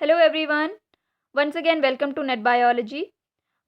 Hello everyone. Once again welcome to Net Biology.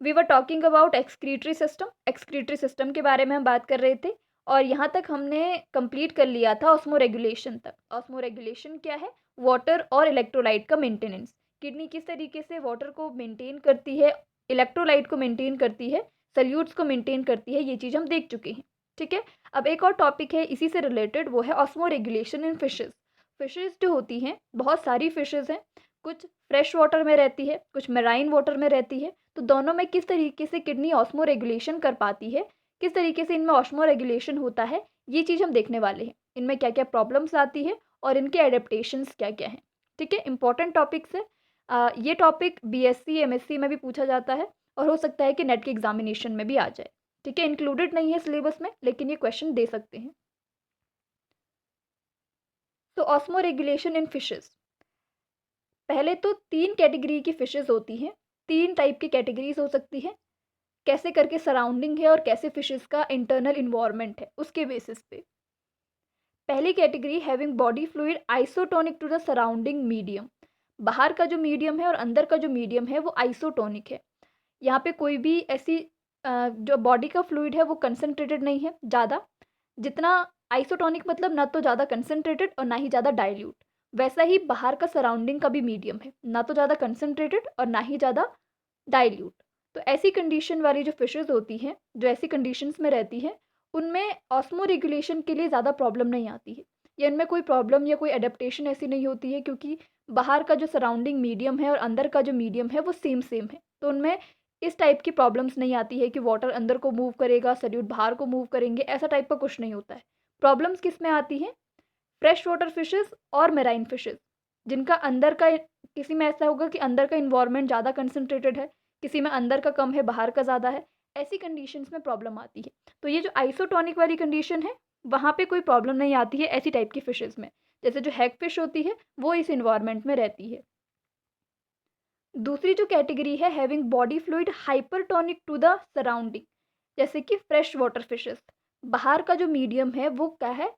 We were talking about excretory system. Excretory system के बारे में हम बात कर रहे थे और यहाँ तक हमने कंप्लीट कर लिया था ऑस्मोरेगुलेशन तक. ऑस्मोरेगुलेशन क्या है? वाटर और इलेक्ट्रोलाइट का मेंटेनेंस. किडनी किस तरीके से वाटर को मेंटेन करती है, इलेक्ट्रोलाइट को मेंटेन करती है, सल्यूट्स को मेंटेन करती है, ये चीज़ हम देख चुके हैं. ठीक है. अब एक और टॉपिक है इसी से रिलेटेड, वो है ऑस्मोरेगुलेशन इन फिशेज. फिशेज जो होती हैं, बहुत सारी फिशेज हैं. कुछ फ्रेश वाटर में रहती है, कुछ मेराइन वाटर में रहती है. तो दोनों में किस तरीके से किडनी ऑस्मो रेगुलेशन कर पाती है, किस तरीके से इनमें ऑस्मो रेगुलेशन होता है, ये चीज़ हम देखने वाले हैं. इनमें क्या क्या प्रॉब्लम्स आती है और इनके एडेप्टेशंस क्या क्या हैं. ठीक है. इंपॉर्टेंट टॉपिक्स है. ये टॉपिक बीएससी एमएससी में भी पूछा जाता है और हो सकता है कि नेट के एग्जामिनेशन में भी आ जाए. ठीक है. इंक्लूडेड नहीं है सिलेबस में, लेकिन ये क्वेश्चन दे सकते हैं. तो ऑस्मो रेगुलेशन इन फिशेज, पहले तो 3 कैटेगरी की फिशेस होती हैं. 3 टाइप की कैटेगरीज हो सकती हैं. कैसे करके सराउंडिंग है और कैसे फिशेस का इंटरनल इन्वायरमेंट है, उसके बेसिस पे. पहली category having body fluid isotonic to the surrounding medium. बाहर का जो मीडियम है और अंदर का जो मीडियम है वो आइसोटोनिक है. यहाँ पे कोई भी ऐसी जो बॉडी का फ्लूइड है वो कंसनट्रेटेड नहीं है ज़्यादा. जितना आइसोटोनिक मतलब ना तो ज़्यादा कंसनट्रेटेड और ना ही ज़्यादा डाइल्यूट. वैसा ही बाहर का सराउंडिंग का भी मीडियम है, ना तो ज़्यादा कंसनट्रेटेड और ना ही ज़्यादा डाइल्यूट. तो ऐसी कंडीशन वाली जो फिशेज़ होती हैं, जो ऐसी कंडीशंस में रहती हैं, उनमें ऑस्मो रेगुलेशन के लिए ज़्यादा प्रॉब्लम नहीं आती है, या इनमें कोई प्रॉब्लम या कोई एडेप्टेशन ऐसी नहीं होती है, क्योंकि बाहर का जो सराउंडिंग मीडियम है और अंदर का जो मीडियम है वो सेम सेम है. तो उनमें इस टाइप की प्रॉब्लम्स नहीं आती है कि वाटर अंदर को मूव करेगा, सल्यूट बाहर को मूव करेंगे, ऐसा टाइप का कुछ नहीं होता है. प्रॉब्लम्स किस में आती हैं? फ्रेश वाटर फिशेस और मेराइन फिशेस, जिनका अंदर का, किसी में ऐसा होगा कि अंदर का इन्वायरमेंट ज़्यादा कंसनट्रेटेड है, किसी में अंदर का कम है, बाहर का ज़्यादा है. ऐसी कंडीशंस में प्रॉब्लम आती है. तो ये जो आइसोटोनिक वाली कंडीशन है, वहाँ पे कोई प्रॉब्लम नहीं आती है ऐसी टाइप की फिशेस में. जैसे जो हैग फिश होती है वो इस इन्वायरमेंट में रहती है. दूसरी जो कैटेगरी है having body fluid hypertonic to the surrounding, जैसे कि फ्रेश वाटर फिशेस. बाहर का जो मीडियम है वो क्या है?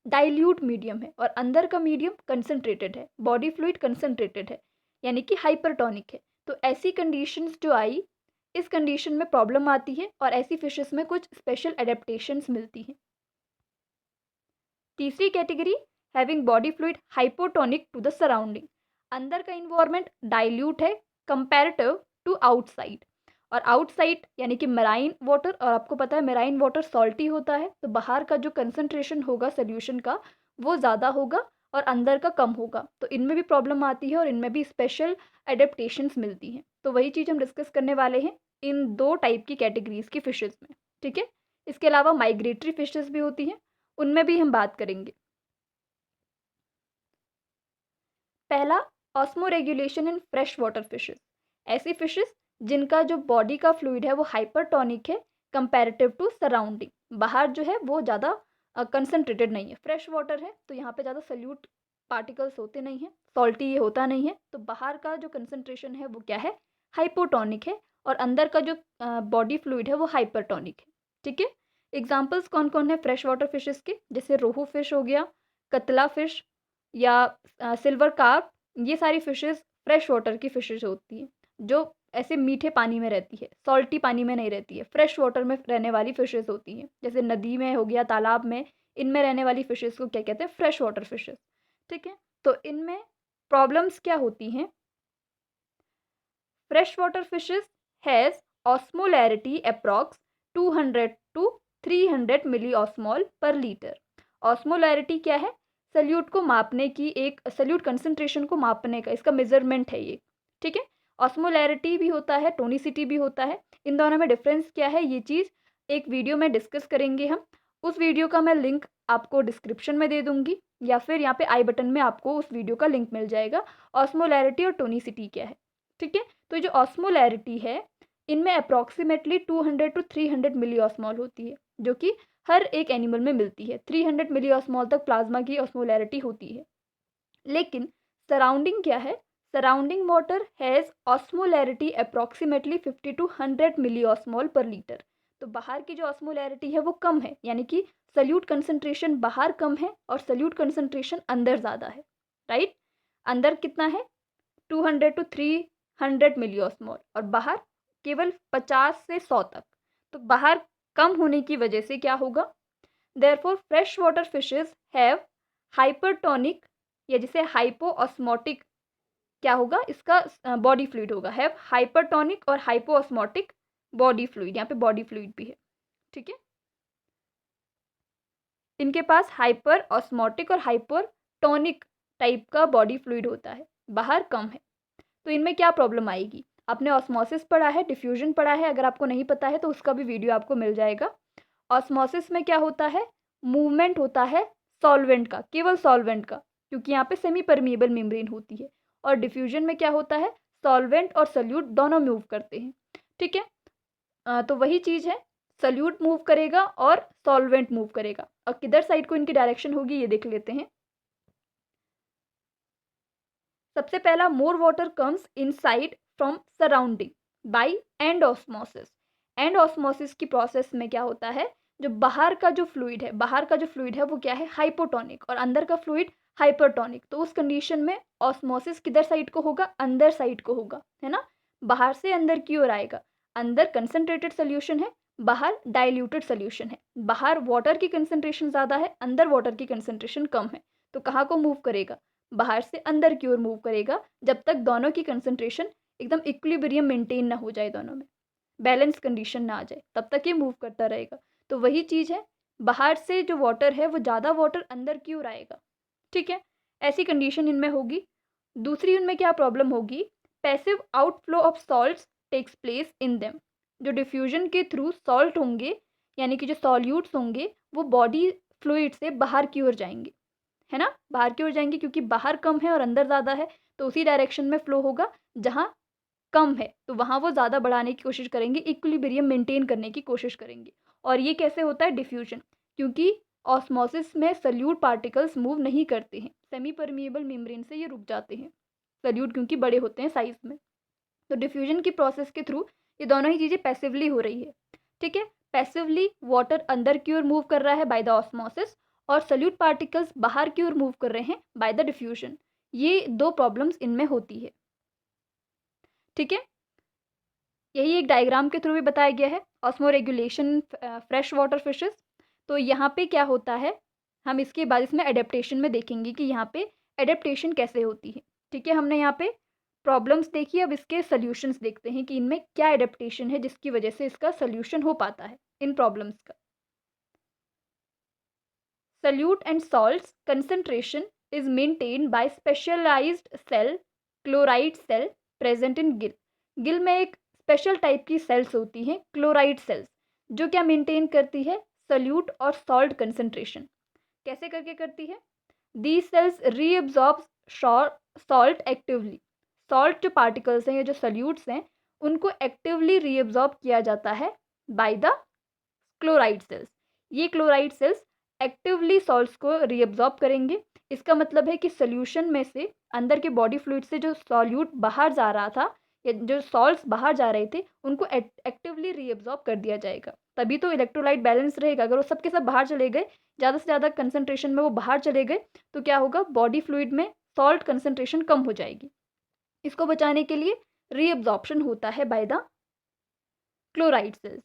डाइल्यूट मीडियम है और अंदर का मीडियम कंसनट्रेटेड है, बॉडी फ्लूइड कंसनट्रेटेड है, यानी कि हाइपरटोनिक है. तो ऐसी कंडीशंस जो आई, इस कंडीशन में प्रॉब्लम आती है और ऐसी फिशेस में कुछ स्पेशल एडेप्टेशंस मिलती हैं. तीसरी category having body fluid hypotonic to the surrounding. अंदर का इन्वायरमेंट डाइल्यूट है कंपैरेटिव टू आउटसाइड. और आउटसाइड यानी कि मेराइन वाटर, और आपको पता है मेराइन वाटर सॉल्टी होता है, तो बाहर का जो कंसंट्रेशन होगा सोल्यूशन का वो ज़्यादा होगा और अंदर का कम होगा. तो इनमें भी प्रॉब्लम आती है और इनमें भी स्पेशल एडेप्टेशंस मिलती हैं. तो वही चीज़ हम डिस्कस करने वाले हैं इन 2 टाइप की कैटेगरीज की फिशेज़ में. ठीक है. इसके अलावा माइग्रेटरी फिशेज़ भी होती हैं, उनमें भी हम बात करेंगे. पहला, osmo regulation in fresh water fishes. ऐसी फिशेस जिनका जो बॉडी का फ्लूइड है वो हाइपरटोनिक है कंपैरेटिव टू सराउंडिंग. बाहर जो है वो ज़्यादा कंसनट्रेटेड नहीं है, फ्रेश वाटर है तो यहाँ पे ज़्यादा सल्यूट पार्टिकल्स होते नहीं हैं, सॉल्टी ये होता नहीं है. तो बाहर का जो कंसनट्रेशन है वो क्या है? हाइपोटोनिक है. और अंदर का जो बॉडी फ्लूइड है वो हाइपरटोनिक है. ठीक है. एग्जाम्पल्स कौन कौन है फ्रेश वाटर फिशेस के? जैसे रोहू फिश हो गया, कतला फिश, या सिल्वर कार्प. ये सारी फिशेस फ्रेश वाटर की फिशेस होती हैं, जो ऐसे मीठे पानी में रहती है, सॉल्टी पानी में नहीं रहती है, फ्रेश वाटर में रहने वाली फिशेस होती हैं. जैसे नदी में हो गया, तालाब में, इनमें रहने वाली फिशेस को क्या कहते हैं? Fresh water fishes. ठीक है. तो इनमें प्रॉब्लम्स क्या होती हैं? Fresh water fishes has osmolarity approx 200 to 300 milli osmole per litre. Osmolarity क्या है? सल्यूट को मापने की, एक सल्यूट कंसंट्रेशन को मापने का इसका मेजरमेंट है ये. ठीक है. ऑस्मोलैरिटी भी होता है, टोनिसिटी भी होता है. इन दोनों में डिफरेंस क्या है, ये चीज़ एक वीडियो में डिस्कस करेंगे हम. उस वीडियो का मैं लिंक आपको डिस्क्रिप्शन में दे दूंगी, या फिर यहाँ पे आई बटन में आपको उस वीडियो का लिंक मिल जाएगा. ऑस्मोलैरिटी और टोनिसिटी क्या है. ठीक है. तो जो ऑस्मोलैरिटी है, इनमें अप्रॉक्सीमेटली 200 टू 300 मिली ऑस्मोल होती है, जो कि हर एक एनिमल में मिलती है. 300 मिली ऑस्मोल तक प्लाज्मा की ऑस्मोलैरिटी होती है. लेकिन सराउंडिंग क्या है? Surrounding water has osmolarity approximately 50 to 100 milli osmole per litre. तो बाहर की जो ऑस्मोलैरिटी है वो कम है, यानी कि सल्यूट कंसंट्रेशन बाहर कम है और सल्यूट कंसंट्रेशन अंदर ज़्यादा है. राइट. अंदर कितना है? 200 to 300 मिलियोस्मोल और बाहर केवल 50 से 100 तक। तो बाहर कम होने की वजह से क्या होगा, therefore fresh water fishes have hypertonic या जिसे हाइपोऑस्मोटिक क्या होगा, इसका बॉडी फ्लूइड होगा, हैव हाइपरटोनिक और हाइपोऑस्मोटिक बॉडी फ्लूइड, यहाँ पे बॉडी फ्लूइड भी है। ठीक है, इनके पास हाइपर ऑस्मोटिक और हाइपरटोनिक टाइप का बॉडी फ्लूइड होता है, बाहर कम है। तो इनमें क्या प्रॉब्लम आएगी, आपने ऑस्मोसिस पढ़ा है, डिफ्यूजन पढ़ा है, अगर आपको नहीं पता है तो उसका भी वीडियो आपको मिल जाएगा। ऑस्मोसिस में क्या होता है, मूवमेंट होता है सॉल्वेंट का, केवल सॉल्वेंट का, क्योंकि यहाँ पे सेमी परमिएबल मेम्ब्रेन होती है। और डिफ्यूजन में क्या होता है, सॉल्वेंट और सल्यूट दोनों मूव करते हैं। ठीक है, तो वही चीज़ है, सल्यूट मूव करेगा और सॉल्वेंट मूव करेगा। और किधर साइड को इनकी डायरेक्शन होगी ये देख लेते हैं। सबसे पहला, more water comes inside from surrounding by endosmosis. Endosmosis की प्रोसेस में क्या होता है, जो बाहर का जो फ्लूइड है, बाहर का जो फ्लूइड है वो क्या है, हाइपोटोनिक, और अंदर का फ्लूइड हाइपरटोनिक। तो उस कंडीशन में ऑस्मोसिस किधर साइड को होगा, अंदर साइड को होगा, है ना, बाहर से अंदर की ओर आएगा। अंदर कंसनट्रेटेड सोल्यूशन है, बाहर डाइल्यूटेड सोल्यूशन है। बाहर वाटर की कंसनट्रेशन ज़्यादा है, अंदर वाटर की कंसनट्रेशन कम है। तो कहाँ को मूव करेगा, बाहर से अंदर की ओर मूव करेगा, जब तक दोनों की कंसंट्रेशन एकदम इक्विलिब्रियम मेंटेन ना हो जाए, दोनों में बैलेंस कंडीशन ना आ जाए, तब तक ये मूव करता रहेगा। तो वही चीज़ है, बाहर से जो वाटर है वो ज़्यादा वाटर अंदर की ओर आएगा। ठीक है, ऐसी कंडीशन इनमें होगी। दूसरी उनमें क्या प्रॉब्लम होगी, passive outflow of salts takes place in them. जो डिफ्यूजन के थ्रू सॉल्ट होंगे, यानी कि जो सॉल्यूट्स होंगे, वो बॉडी फ्लूइड से बाहर की ओर जाएंगे, है ना, बाहर की ओर जाएंगे, क्योंकि बाहर कम है और अंदर ज़्यादा है, तो उसी डायरेक्शन में फ्लो होगा। जहाँ कम है तो वहाँ वो ज़्यादा बढ़ाने की कोशिश करेंगे, इक्विलिब्रियम मेंटेन करने की कोशिश करेंगे। और ये कैसे होता है, डिफ्यूजन, क्योंकि ऑस्मोसिस में सल्यूट पार्टिकल्स मूव नहीं करते हैं, सेमी परमिएबल मेम्ब्रेन से ये रुक जाते हैं, सल्यूट क्योंकि बड़े होते हैं साइज में। तो डिफ्यूजन की प्रोसेस के थ्रू ये दोनों ही चीज़ें पैसिवली हो रही है। ठीक है, पैसिवली वाटर अंदर की ओर मूव कर रहा है बाय द ऑस्मोसिस, और सल्यूट पार्टिकल्स बाहर की ओर मूव कर रहे हैं बाय द डिफ्यूजन। ये दो प्रॉब्लम्स इनमें होती है। ठीक है, यही एक डायग्राम के थ्रू भी बताया गया है, osmo regulation fresh water fishes. तो यहाँ पे क्या होता है, हम इसके बाद इसमें एडेप्टेशन में देखेंगे कि यहाँ पे एडेप्टेशन कैसे होती है। ठीक है, हमने यहाँ पे प्रॉब्लम्स देखी, अब इसके सॉल्यूशंस देखते हैं कि इनमें क्या एडेप्टेशन है जिसकी वजह से इसका सॉल्यूशन हो पाता है इन प्रॉब्लम्स का। Solute and salts concentration is maintained by specialized cell, chloride cell present in gill. Gill में एक स्पेशल टाइप की सेल्स होती हैं, क्लोराइड सेल्स, जो क्या मेंटेन करती है, सल्यूट और सॉल्ट कंसंट्रेशन। कैसे करके करती है, these cells reabsorb salt actively. Salt जो पार्टिकल्स हैं या जो सल्यूट्स हैं, उनको एक्टिवली रीअब्जॉर्ब किया जाता है बाय द क्लोराइड सेल्स। ये क्लोराइड सेल्स एक्टिवली सॉल्ट्स को रीअब्जॉर्ब करेंगे। इसका मतलब है कि सोल्यूशन में से, अंदर के बॉडी फ्लूइड से जो सॉल्यूट बाहर जा रहा था या जो सॉल्ट्स बाहर जा रहे थे, उनको एक्टिवली रीअब्जॉर्ब कर दिया जाएगा। तभी तो इलेक्ट्रोलाइट बैलेंस रहेगा। अगर वो सब के सब बाहर चले गए, ज़्यादा से ज़्यादा कंसनट्रेशन में वो बाहर चले गए, तो क्या होगा, बॉडी फ्लूइड में सॉल्ट कंसनट्रेशन कम हो जाएगी। इसको बचाने के लिए रीअब्जॉर्प्शन होता है बाय द क्लोराइड सेल्स।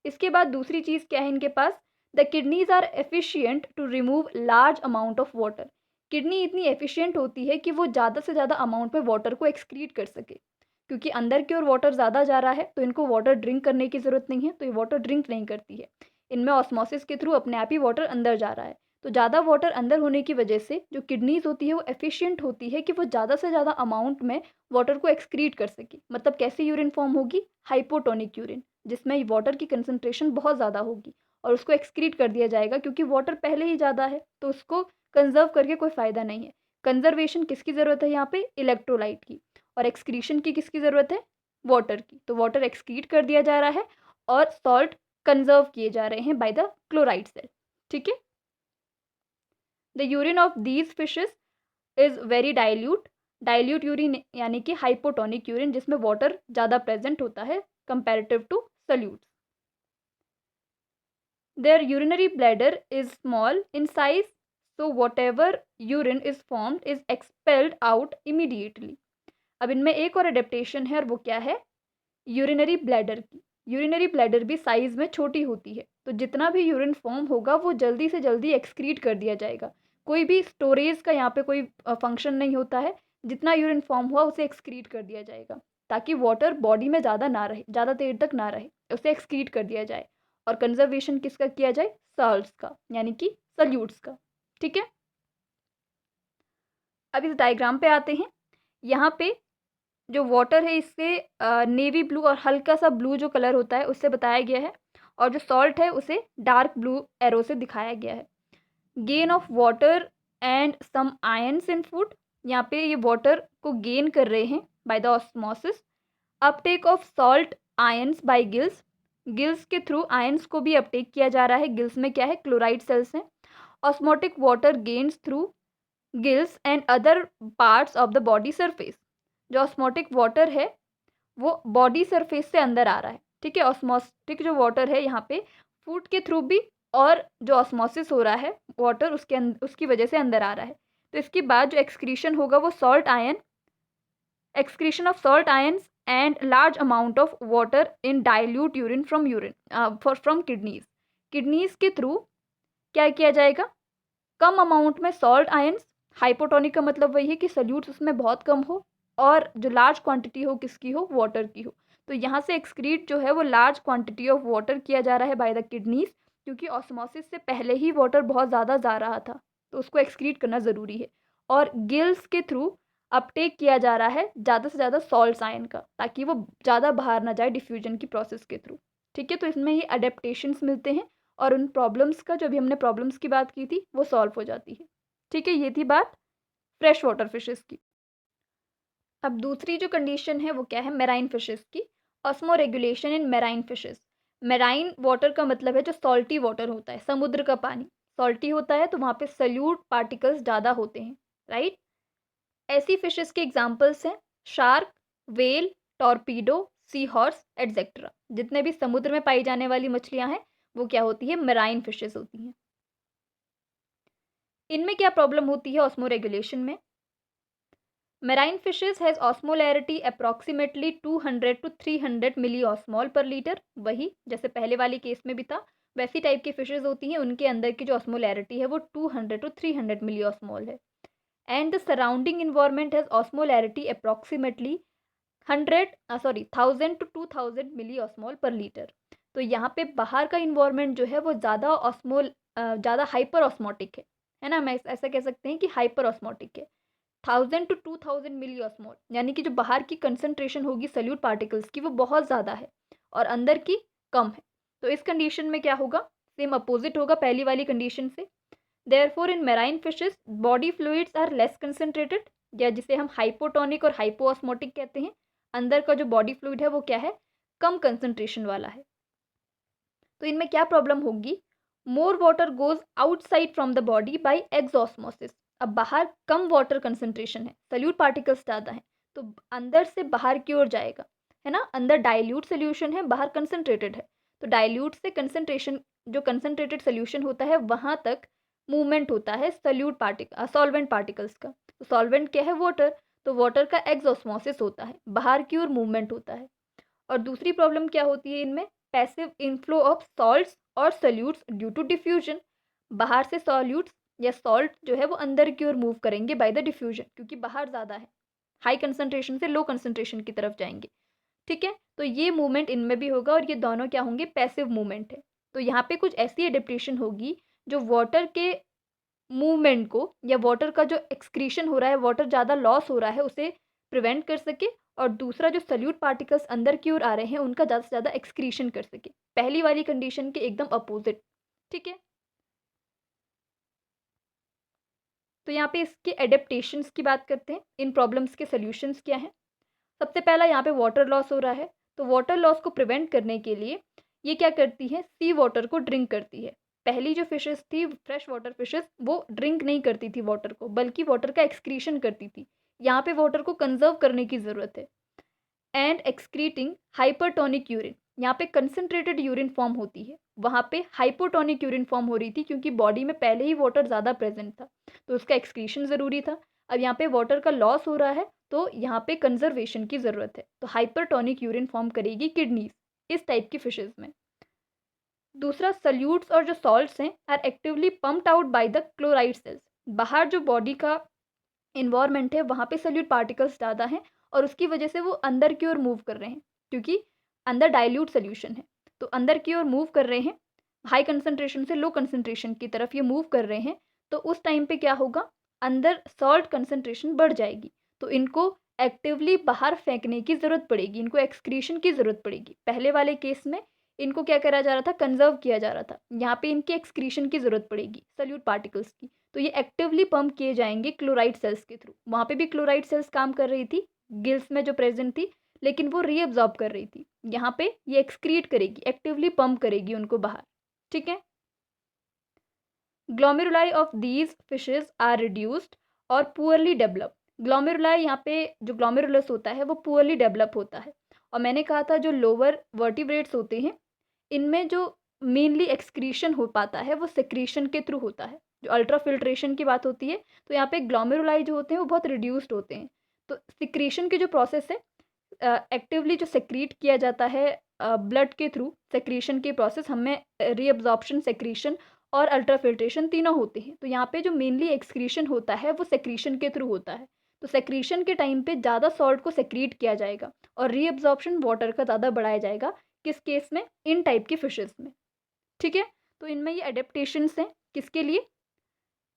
इसके बाद दूसरी चीज़ क्या है इनके पास, the kidneys are efficient to remove large amount of water. Kidney इतनी एफिशिएंट होती है कि वो ज़्यादा से ज़्यादा अमाउंट में वाटर को एक्सक्रीट कर सके, क्योंकि अंदर की ओर वाटर ज़्यादा जा रहा है तो इनको वाटर ड्रिंक करने की ज़रूरत नहीं है, तो ये वाटर ड्रिंक नहीं करती है। इनमें ऑस्मोसिस के थ्रू अपने आप ही वाटर अंदर जा रहा है। तो ज़्यादा वाटर अंदर होने की वजह से जो किडनीज होती है वो एफिशिएंट होती है कि वो ज़्यादा से ज़्यादा अमाउंट में वाटर को एक्सक्रीट कर सके। मतलब कैसे यूरिन फॉर्म होगी, हाइपोटोनिक यूरिन, जिसमें वाटर की कंसंट्रेशन बहुत ज़्यादा होगी और उसको एक्सक्रीट कर दिया जाएगा, क्योंकि वाटर पहले ही ज़्यादा है तो उसको कंजर्व करके कोई फ़ायदा नहीं है। कंजर्वेशन किसकी ज़रूरत है यहाँ पे, इलेक्ट्रोलाइट की, और एक्सक्रीशन की किसकी ज़रूरत है, वाटर की। तो वाटर एक्सक्रीट कर दिया जा रहा है और सॉल्ट कंजर्व किए जा रहे हैं बाय द क्लोराइड सेल। ठीक है, the urine of these fishes is very dilute. Dilute urine यानी कि हाइपोटोनिक यूरिन, जिसमें वाटर ज़्यादा प्रेजेंट होता है comparative to solutes. Their urinary bladder is small in size, so whatever urine is formed is expelled out immediately. अब इनमें एक और अडेप्टेशन है और वो क्या है, यूरिनरी ब्लैडर की। यूरिनरी ब्लैडर भी साइज में छोटी होती है, तो जितना भी यूरिन फॉर्म होगा वो जल्दी से जल्दी एक्सक्रीट कर दिया जाएगा। कोई भी स्टोरेज का यहाँ पे कोई फंक्शन नहीं होता है, जितना यूरिन फॉर्म हुआ उसे एक्सक्रीट कर दिया जाएगा, ताकि वाटर बॉडी में ज़्यादा ना रहे, ज़्यादा देर तक ना रहे, उसे एक्सक्रीट कर दिया जाए। और कंजर्वेशन किसका किया जाए, सॉल्ट्स का, यानी कि सल्यूट्स का। ठीक है, अब इस डायग्राम पे आते हैं। यहाँ पे जो वाटर है इससे नेवी ब्लू और हल्का सा ब्लू जो कलर होता है उससे बताया गया है, और जो सॉल्ट है उसे डार्क ब्लू एरो से दिखाया गया है। Gain of water and some ions in food, यहाँ पे ये वाटर को गेन कर रहे हैं by the osmosis. Uptake of salt ions by gills, gills के थ्रू आयंस को भी अपटेक किया जा रहा है। गिल्स में क्या है, क्लोराइड सेल्स हैं। Osmotic water gains through gills and other parts of the body surface, जो ऑस्मोटिक वाटर है वो बॉडी सरफेस से अंदर आ रहा है। ठीक है, ऑस्मोटिक जो वाटर है यहाँ पे फूड के थ्रू भी, और जो ऑस्मोसिस हो रहा है वाटर उसकी वजह से अंदर आ रहा है। तो इसके बाद जो एक्सक्रीशन होगा वो salt ion, excretion of salt ions and large amount of water in dilute urine from kidneys. Kidneys के थ्रू क्या किया जाएगा, कम अमाउंट में सॉल्ट आयन्स, हाइपोटोनिक का मतलब वही है कि सल्यूट्स उसमें बहुत कम हो, और जो लार्ज क्वांटिटी हो किसकी हो, वाटर की हो। तो यहाँ से एक्सक्रीट जो है वो लार्ज क्वांटिटी ऑफ वाटर किया जा रहा है बाय द किडनीज, क्योंकि ऑस्मोसिस से पहले ही वाटर बहुत ज़्यादा जा रहा था, तो उसको एक्सक्रीट करना ज़रूरी है। और गिल्स के थ्रू अपटेक किया जा रहा है ज़्यादा से ज़्यादा सॉल्ट आयन का, ताकि वो ज़्यादा बाहर ना जाए डिफ्यूजन की प्रोसेस के थ्रू। ठीक है, तो इसमें ही अडेप्टेशंस मिलते हैं, और उन प्रॉब्लम्स का, जो भी हमने प्रॉब्लम्स की बात की थी, वो सॉल्व हो जाती है। ठीक है, ये थी बात फ्रेश वाटर फिशेस की। अब दूसरी जो कंडीशन है वो क्या है, मेराइन फिशेस की। Osmo regulation in marine fishes. Marine water का मतलब है जो सॉल्टी वाटर होता है, समुद्र का पानी सॉल्टी होता है, तो वहाँ पे सल्यूट पार्टिकल्स ज़्यादा होते हैं, राइट। ऐसी फिशेस के एग्जाम्पल्स हैं shark, well, torpedo, sea horse etcetera. जितने भी समुद्र में पाई जाने वाली मछलियाँ हैं वो क्या होती है, मेराइन फिशेस होती हैं। इनमें क्या प्रॉब्लम होती है ऑस्मो रेगुलेशन में, marine fishes has osmolarity approximately 200 to 300 milli osmole per litre. वही जैसे पहले वाली केस में भी था, वैसी टाइप की फिशेस होती हैं, उनके अंदर की जो ऑस्मोलैरिटी है वो 200 to 300 मिली ऑस्मोल है। And the surrounding environment has osmolarity approximately 1000 to 2000 milli osmole per litre. तो यहाँ पे बाहर का इन्वायरमेंट जो है वो ज़्यादा हाइपर ऑस्मोटिक है ना, मैं ऐसा कह सकते हैं कि हाइपर ऑस्मोटिक है। 1000 to 2000 मिली ऑस्मोल, यानी कि जो बाहर की कंसंट्रेशन होगी सल्यूट पार्टिकल्स की वो बहुत ज़्यादा है और अंदर की कम है। तो इस कंडीशन में क्या होगा, सेम अपोजिट होगा पहली वाली कंडीशन से। Therefore in marine fishes body fluids are less concentrated, या जिसे हम हाइपोटोनिक और हाइपोऑस्मोटिक कहते हैं। अंदर का जो बॉडी फ्लूइड है वो क्या है, कम कंसंट्रेशन वाला है। तो इनमें क्या प्रॉब्लम होगी, more water goes outside from the body by exosmosis. अब बाहर कम वाटर कंसंट्रेशन है, सल्यूट पार्टिकल्स ज़्यादा हैं, तो अंदर से बाहर की ओर जाएगा, है ना। अंदर डाइल्यूट सोल्यूशन है, बाहर कंसंट्रेटेड है, तो डाइल्यूट से कंसंट्रेशन, जो कंसंट्रेटेड सोल्यूशन होता है वहाँ तक मूवमेंट होता है सॉल्वेंट पार्टिकल्स का। तो सॉल्वेंट क्या है, वाटर, तो वाटर का एक्सऑस्मोसिस होता है, बाहर की ओर मूवमेंट होता है। और दूसरी प्रॉब्लम क्या होती है इनमें, पैसिव इनफ्लो ऑफ सॉल्ट्स और सल्यूट्स ड्यू टू डिफ्यूजन। बाहर से सॉल्यूट्स या सॉल्ट जो है वो अंदर की ओर मूव करेंगे बाय द डिफ्यूजन, क्योंकि बाहर ज़्यादा है, हाई कंसंट्रेशन से लो कंसंट्रेशन की तरफ जाएंगे। ठीक है, तो ये मूवमेंट इनमें भी होगा, और ये दोनों क्या होंगे, पैसिव मूवमेंट है। तो यहाँ पे कुछ ऐसी एडेप्टेशन होगी जो वाटर के मूवमेंट को, या वाटर का जो एक्सक्रीशन हो रहा है, वाटर ज़्यादा लॉस हो रहा है, उसे प्रिवेंट कर सके, और दूसरा जो सल्यूट पार्टिकल्स अंदर की ओर आ रहे हैं उनका ज़्यादा से ज़्यादा एक्सक्रीशन कर सके, पहली वाली कंडीशन के एकदम अपोजिट। ठीक है, तो यहाँ पे इसके एडेप्टेशंस की बात करते हैं, इन प्रॉब्लम्स के सॉल्यूशंस क्या हैं। सबसे पहला यहाँ पे वाटर लॉस हो रहा है, तो वाटर लॉस को प्रिवेंट करने के लिए ये क्या करती है, सी वाटर को ड्रिंक करती है। पहली जो फिशेस थी फ्रेश वाटर फिशेस, वो ड्रिंक नहीं करती थी वाटर को, बल्कि वाटर का एक्सक्रीशन करती थी। यहाँ पे वाटर को कंजर्व करने की ज़रूरत है। एंड एक्सक्रीटिंग हाइपरटोनिक यूरिन, यहाँ पे कंसनट्रेटेड यूरिन फॉर्म होती है, वहाँ पे हाइपोटोनिक यूरिन फॉर्म हो रही थी क्योंकि बॉडी में पहले ही वाटर ज़्यादा प्रेजेंट था, तो उसका एक्सक्रीशन ज़रूरी था। अब यहाँ पे वाटर का लॉस हो रहा है, तो यहाँ पे कंजर्वेशन की ज़रूरत है, तो हाइपरटोनिक यूरिन फॉर्म करेगी किडनीज इस टाइप की फिशेज में। दूसरा, सल्यूट्स और जो सॉल्ट्स हैं are actively pumped out by the chloride cells. बाहर जो बॉडी का इन्वायरमेंट है वहाँ पे सल्यूट पार्टिकल्स ज़्यादा हैं और उसकी वजह से वो अंदर की ओर मूव कर रहे हैं, क्योंकि अंदर डाइल्यूट सोल्यूशन है, तो अंदर की ओर मूव कर रहे हैं, हाई कंसनट्रेशन से लो कंसनट्रेशन की तरफ ये मूव कर रहे हैं। तो उस टाइम पे क्या होगा, अंदर सॉल्ट कंसनट्रेशन बढ़ जाएगी, तो इनको एक्टिवली बाहर फेंकने की ज़रूरत पड़ेगी, इनको एक्सक्रीशन की ज़रूरत पड़ेगी। पहले वाले केस में इनको क्या करा जा रहा था, कंजर्व किया जा रहा था, यहाँ पे इनके एक्सक्रीशन की ज़रूरत पड़ेगी सल्यूट पार्टिकल्स की, तो ये एक्टिवली पंप किए जाएंगे क्लोराइड सेल्स के थ्रू। वहाँ पे भी क्लोराइड सेल्स काम कर रही थी गिल्स में जो प्रेजेंट थी, लेकिन वो रीअब्जॉर्ब कर रही थी, यहाँ पे ये एक्सक्रीट करेगी, एक्टिवली पंप करेगी उनको बाहर। ठीक है, glomeruli of these fishes are reduced और पुअरली डेवलप। ग्लोमेरुलाई, यहाँ पे जो ग्लोमेरुलस होता है वो पुअरली डेवलप होता है, और मैंने कहा था जो लोअर वर्टिब्रेट्स होते हैं इनमें जो मेनली एक्सक्रीशन हो पाता है वो सेक्रीशन के थ्रू होता है। जो अल्ट्रा फिल्ट्रेशन की बात होती है तो यहाँ पे ग्लोमेरुलाई जो होते हैं वो बहुत रिड्यूस्ड होते हैं, तो सिक्रीशन की जो प्रोसेस है, एक्टिवली जो सेक्रीट किया जाता है ब्लड के थ्रू, सेक्रीशन की प्रोसेस हमें रीअब्जॉर्प्शन, सेक्रीशन और अल्ट्रा फिल्ट्रेशन तीनों होते हैं। तो यहाँ पे जो मेनली एक्सक्रीशन होता है वो सेक्रीशन के थ्रू होता है, तो सेक्रीशन के टाइम पे ज़्यादा सॉल्ट को सेक्रीट किया जाएगा और रीअब्जॉर्प्शन वाटर का ज़्यादा बढ़ाया जाएगा। किस केस में, इन टाइप की फिशेस में। ठीक है, तो इनमें ये एडेप्टेशंस हैं किसके लिए,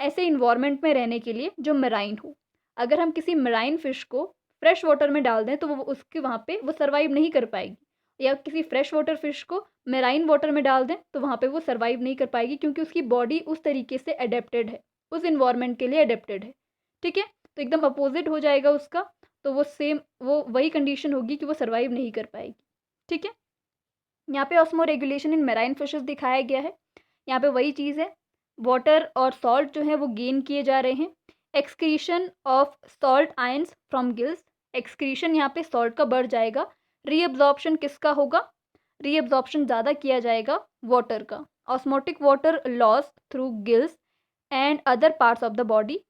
ऐसे इन्वायरमेंट में रहने के लिए जो मेराइन हो। अगर हम किसी मेराइन फिश को फ्रेश वाटर में डाल दें तो वो उसके वहाँ पे वो सर्वाइव नहीं कर पाएगी, या किसी फ्रेश वाटर फिश को मेराइन वाटर में डाल दें तो वहाँ पे वो सर्वाइव नहीं कर पाएगी, क्योंकि उसकी बॉडी उस तरीके से अडेप्टेड है, उस इन्वायरमेंट के लिए अडेप्टेड है। ठीक है, तो एकदम अपोजिट हो जाएगा उसका, तो वो सेम वो वही कंडीशन होगी कि वो सर्वाइव नहीं कर पाएगी। ठीक है, यहाँ पे osmo regulation in marine fishes दिखाया गया है। यहाँ पे वही चीज़ है, वाटर और सॉल्ट जो है वो गेन किए जा रहे हैं। Excretion of salt ions from gills, excretion यहाँ पे सॉल्ट का बढ़ जाएगा। रीअब्जॉर्प्शन किसका होगा, रीअब्जॉर्प्शन ज़्यादा किया जाएगा वाटर का। Osmotic water loss through gills and other parts of the body.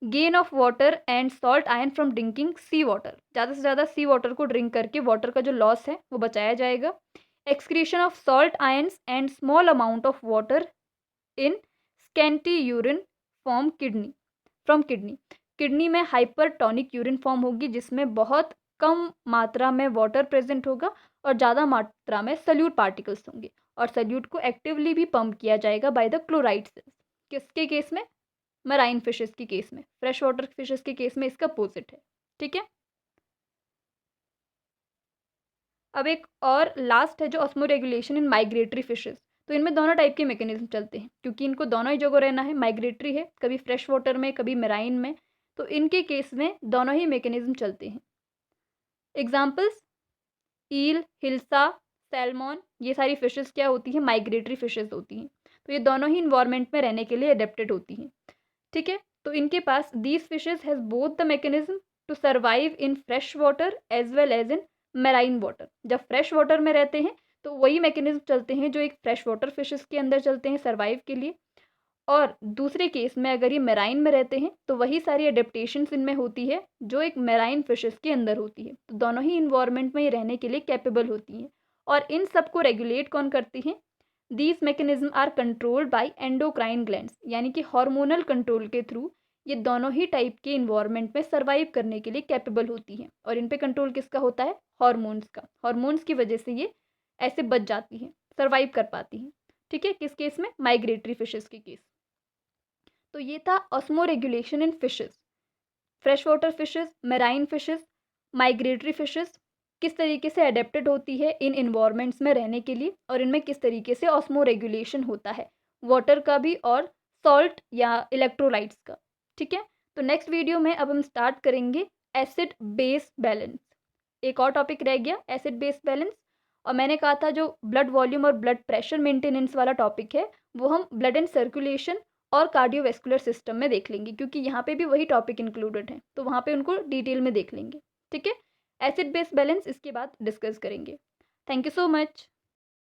Gain of water and salt ion from drinking sea water, ज़्यादा से ज़्यादा सी वाटर को ड्रिंक करके वाटर का जो लॉस है वो बचाया जाएगा। Excretion of salt ions and small amount of water in scanty urine form kidney from kidney. Kidney में हाइपरटोनिक यूरिन फॉर्म होगी जिसमें बहुत कम मात्रा में वाटर प्रेजेंट होगा और ज़्यादा मात्रा में सल्यूट पार्टिकल्स होंगे, और सल्यूट को एक्टिवली भी पंप किया जाएगा बाय द क्लोराइड सेल्स। किसके केस में, मराइन फिशेस के केस में। फ्रेश वाटर फिशेस के केस में इसका अपोजिट है। ठीक है, अब एक और लास्ट है जो osmo regulation in migratory fishes. तो इनमें दोनों टाइप के मैकेनिज्म चलते हैं, क्योंकि इनको दोनों ही जगह रहना है, माइग्रेटरी है, कभी फ्रेश वाटर में कभी मेराइन में, तो इनके केस में दोनों ही मैकेनिज्म चलते हैं। एग्जाम्पल्स, ईल, हिल्सा, सैल्मॉन, ये सारी फिशेस क्या होती हैं, माइग्रेटरी फिशेस होती हैं, तो ये दोनों ही इन्वायरमेंट में रहने के लिए अडेप्टेड होती हैं। ठीक है, तो इनके पास these fishes has both the mechanism to survive in fresh water as well as in marine water. जब फ्रेश वाटर में रहते हैं तो वही मैकेनिज्म चलते हैं जो एक फ्रेश वाटर फिशेस के अंदर चलते हैं सर्वाइव के लिए, और दूसरे केस में अगर ये मेराइन में रहते हैं तो वही सारी अडेप्टेशंस इनमें होती है जो एक मेराइन फिशेस के अंदर होती है, तो दोनों ही इन्वायरमेंट में रहने के लिए कैपेबल होती हैं। और इन सबको रेगुलेट कौन करती हैं, these mechanism are controlled by endocrine glands, यानी कि हार्मोनल कंट्रोल के थ्रू ये दोनों ही टाइप के इन्वायरमेंट में सर्वाइव करने के लिए कैपेबल होती हैं। और इन पे कंट्रोल किसका होता है, हार्मोन्स का। हार्मोन्स की वजह से ये ऐसे बच जाती हैं, सर्वाइव कर पाती हैं। ठीक है, किस केस में, माइग्रेटरी फिशेस के केस। तो ये था osmo regulation in fishes, fresh water fishes, marine fishes, migratory fishes किस तरीके से अडेप्टेड होती है इन इन्वायरमेंट्स में रहने के लिए, और इनमें किस तरीके से ऑस्मो रेगुलेशन होता है वाटर का भी और सॉल्ट या इलेक्ट्रोलाइट्स का। ठीक है, तो नेक्स्ट वीडियो में अब हम स्टार्ट करेंगे एसिड बेस बैलेंस। एक और टॉपिक रह गया एसिड बेस बैलेंस, और मैंने कहा था जो ब्लड वॉल्यूम और ब्लड प्रेशर मेंटेनेंस वाला टॉपिक है वो हम ब्लड एंड सर्कुलेशन और कार्डियोवैस्कुलर सिस्टम में देख लेंगे, क्योंकि यहाँ पे भी वही टॉपिक इंक्लूडेड है, तो वहाँ पे उनको डिटेल में देख लेंगे। ठीक है, एसिड बेस बैलेंस इसके बाद डिस्कस करेंगे। Thank you so much.